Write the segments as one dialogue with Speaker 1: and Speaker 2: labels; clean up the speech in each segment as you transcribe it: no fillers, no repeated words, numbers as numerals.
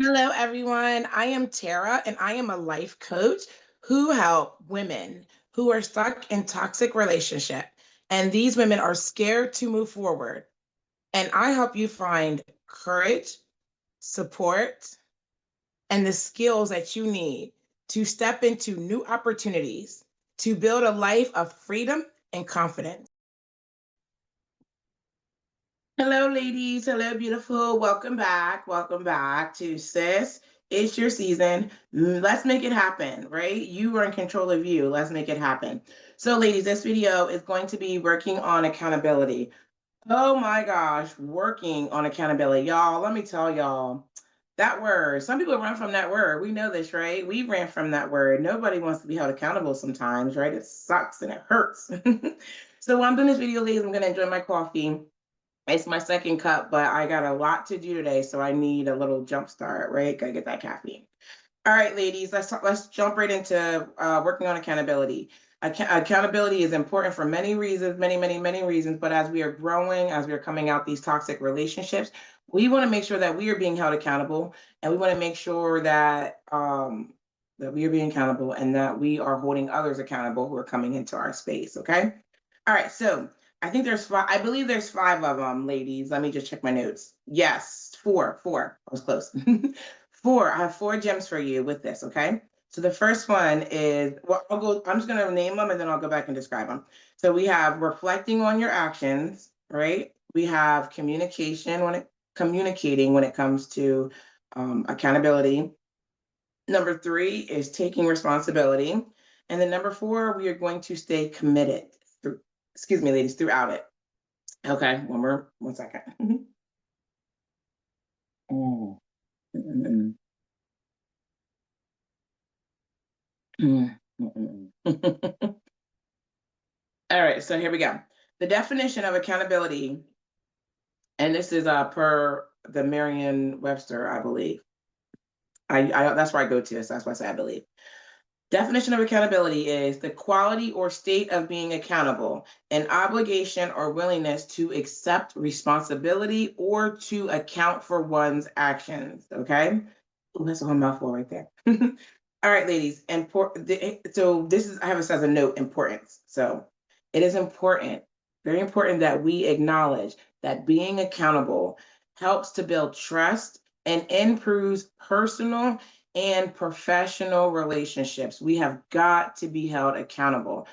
Speaker 1: Hello, everyone. I am Tara, and I am a life coach who help women who are stuck in toxic relationship. And these women are scared to move forward. And I help you find courage, support, and the skills that you need to step into new opportunities to build a life of freedom and confidence. Hello, ladies. Hello, beautiful. Welcome back. Welcome back to Sis. It's your season. Let's make it happen, right? You are in control of you. Let's make it happen. So, ladies, this video is going to be working on accountability. Oh my gosh, working on accountability. Y'all, let me tell y'all that word. Some people run from that word. We know this, right? We ran from that word. Nobody wants to be held accountable sometimes, right? It sucks and it hurts. So, while I'm doing this video, ladies, I'm going to enjoy my coffee. It's my second cup, but I got a lot to do today, so I need a little jump start, right? Gotta get that caffeine. All right, ladies, let's jump right into working on accountability. Accountability is important for many reasons, many reasons. But as we are growing, as we are coming out these toxic relationships, we want to make sure that we are being held accountable, and we want to make sure that we are being accountable and that we are holding others accountable who are coming into our space. Okay. All right, so I think there's five. I believe there's five of them, ladies. Let me just check my notes. Yes, four. I was close. Four. I have four gems for you with this. Okay. So the first one is well, I'll go. I'm just gonna name them and then I'll go back and describe them. So we have reflecting on your actions, right? We have communicating when it comes to accountability. Number three is taking responsibility. And then number four, we are going to stay committed through, excuse me, ladies, throughout it. Okay, one second. Mm, mm, mm, All right, so here we go. The definition of accountability, and this is per the Merriam-Webster, I believe. I that's where I go to, so that's why I say I believe. Definition of accountability is the quality or state of being accountable, an obligation or willingness to accept responsibility or to account for one's actions. Okay. Ooh, that's a whole mouthful right there. All right, ladies. So this is, I have it as a note importance. So it is important, very important that we acknowledge that being accountable helps to build trust and improves personal and professional relationships. We have got to be held accountable,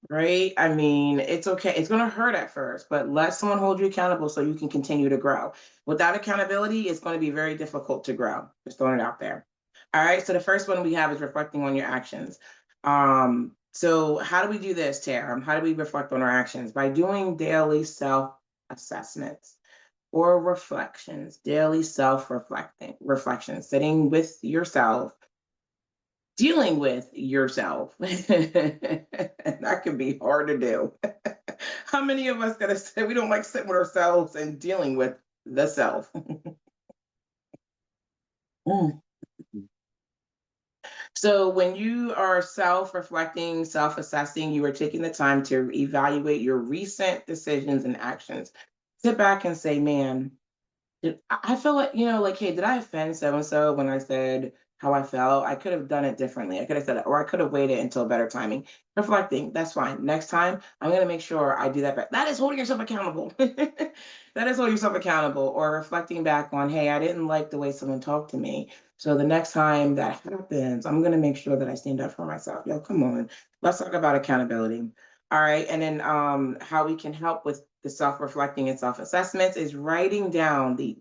Speaker 1: right? I mean, it's okay. It's going to hurt at first, but let someone hold you accountable so you can continue to grow. Without accountability, it's going to be very difficult to grow. Just throwing it out there. All right. So the first one we have is reflecting on your actions. So how do we do this, Tara? How do we reflect on our actions? By doing daily self assessments or reflections, daily reflections, sitting with yourself, dealing with yourself. That can be hard to do. How many of us gonna say we don't like sitting with ourselves and dealing with the self? Mm. So when you are self-reflecting, self-assessing, you are taking the time to evaluate your recent decisions and actions. Sit back and say, man, I feel like, like, hey, did I offend so and so when I said how I felt? I could have done it differently. I could have said it, or I could have waited until better timing. Reflecting, that's fine. Next time, I'm going to make sure I do that better. That is holding yourself accountable. That is holding yourself accountable, or reflecting back on, hey, I didn't like the way someone talked to me. So the next time that happens, I'm going to make sure that I stand up for myself. Yo, come on. Let's talk about accountability. All right. And then how we can help with the self-reflecting and self-assessments is writing down in,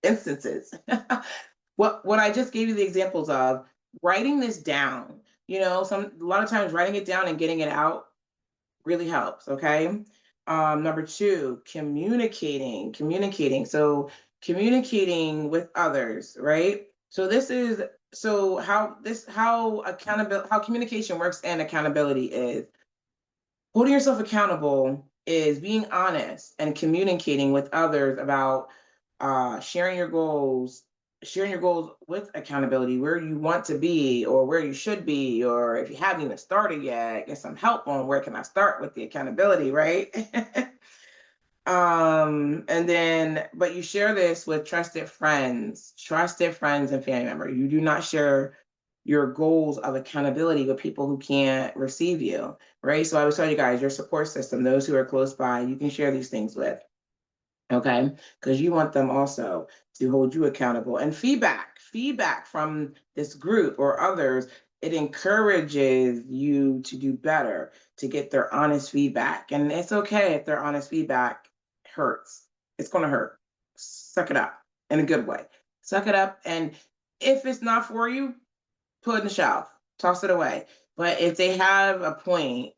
Speaker 1: instances. What I just gave you the examples of, writing this down. A lot of times writing it down and getting it out really helps. Okay. Number two, communicating. So communicating with others, right? So this is how accountability, how communication works and accountability is. Holding yourself accountable is being honest and communicating with others about sharing your goals with accountability, where you want to be or where you should be, or if you haven't even started yet, get some help on where can I start with the accountability, right? And then, but you share this with trusted friends and family members. You do not share your goals of accountability with people who can't receive you, right? So I always tell you guys, your support system, those who are close by, you can share these things with. Okay, because you want them also to hold you accountable. And feedback from this group or others, it encourages you to do better, to get their honest feedback. And it's okay if their honest feedback hurts. It's going to hurt. Suck it up in a good way. Suck it up. And if it's not for you, put it in the shelf, toss it away. But if they have a point,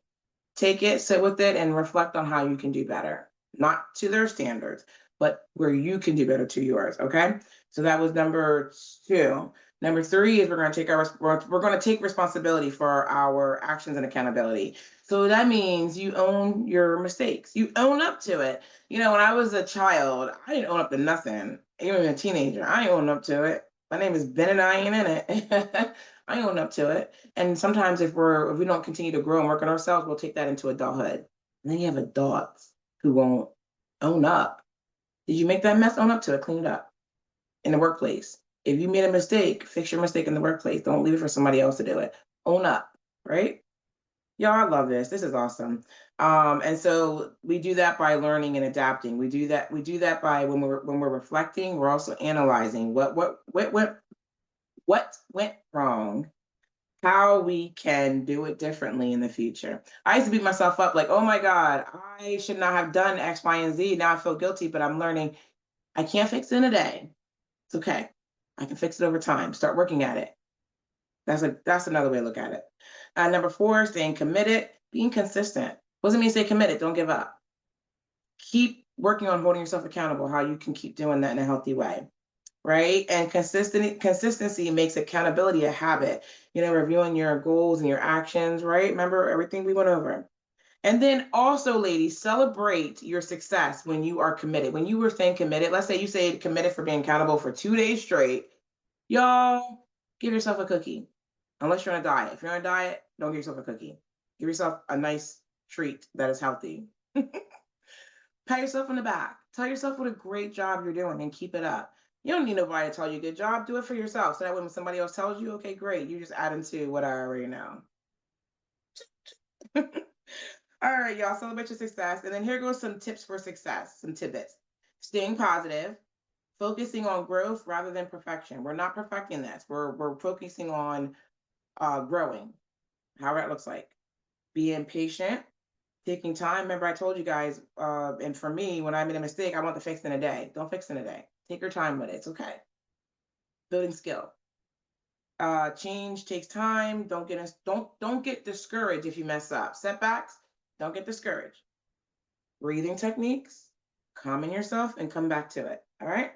Speaker 1: take it, sit with it, and reflect on how you can do better. Not to their standards, but where you can do better to yours. Okay. So that was number two. Number three is we're going to take responsibility for our actions and accountability. So that means you own your mistakes. You own up to it. You know, when I was a child, I didn't own up to nothing. Even a teenager, I ain't own up to it. My name is Ben and I ain't in it. I own up to it. And sometimes if we don't continue to grow and work on ourselves, we'll take that into adulthood. And then you have adults who won't own up. Did you make that mess? Own up to it, clean it up in the workplace. If you made a mistake, fix your mistake in the workplace. Don't leave it for somebody else to do it. Own up, right? Y'all, I love this. This is awesome. And so we do that by learning and adapting. We do that by when we're reflecting, we're also analyzing what went wrong, how we can do it differently in the future. I used to beat myself up like, oh my God, I should not have done X, Y, and Z. Now I feel guilty, but I'm learning I can't fix it in a day. It's okay. I can fix it over time. Start working at it. That's another way to look at it. Number four, staying committed, being consistent. What does it mean stay committed? Don't give up. Keep working on holding yourself accountable, how you can keep doing that in a healthy way. Right. And consistency makes accountability a habit, reviewing your goals and your actions, right? Remember everything we went over. And then also, ladies, celebrate your success when you are committed. When you were staying committed, let's say you say committed for being accountable for 2 days straight, y'all give yourself a cookie. Unless you're on a diet. If you're on a diet, don't give yourself a cookie. Give yourself a nice treat that is healthy. Pat yourself on the back. Tell yourself what a great job you're doing and keep it up. You don't need nobody to tell you good job. Do it for yourself. So that when somebody else tells you, okay, great, you just add into what I already know. All right, y'all, celebrate your success. And then here goes some tips for success, some tidbits. Staying positive, focusing on growth rather than perfection. We're not perfecting this. We're focusing on growing, however it looks like. Being patient, taking time. Remember, I told you guys, and for me, when I made a mistake, I want to fix in a day. Don't fix in a day. Take your time with it. It's okay. Building skill. Change takes time. Don't get discouraged if you mess up. Setbacks. Don't get discouraged. Breathing techniques. Calming yourself and come back to it. All right.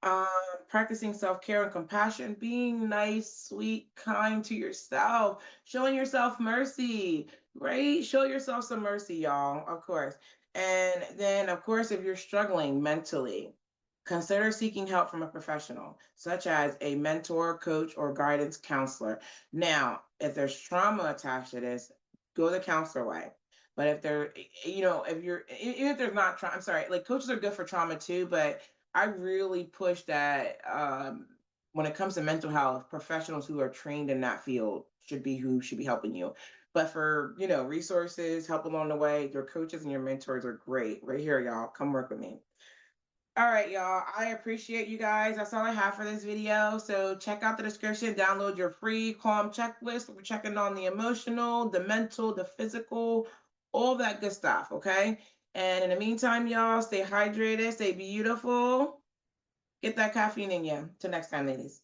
Speaker 1: um, Practicing self-care and compassion, being nice, sweet, kind to yourself, showing yourself mercy, right? Show yourself some mercy, y'all, of course. And then, of course, if you're struggling mentally, consider seeking help from a professional, such as a mentor, coach, or guidance counselor. Now, if there's trauma attached to this, go the counselor way. But if there, if you're, even if there's not trauma, I'm sorry, like coaches are good for trauma too, but I really push that when it comes to mental health, professionals who are trained in that field should be helping you. But for resources, help along the way, your coaches and your mentors are great. Right here, y'all. Come work with me. All right, y'all. I appreciate you guys. That's all I have for this video. So check out the description, download your free calm checklist. We're checking on the emotional, the mental, the physical, all that good stuff. Okay. And in the meantime, y'all, stay hydrated, stay beautiful. Get that caffeine in you. Till next time, ladies.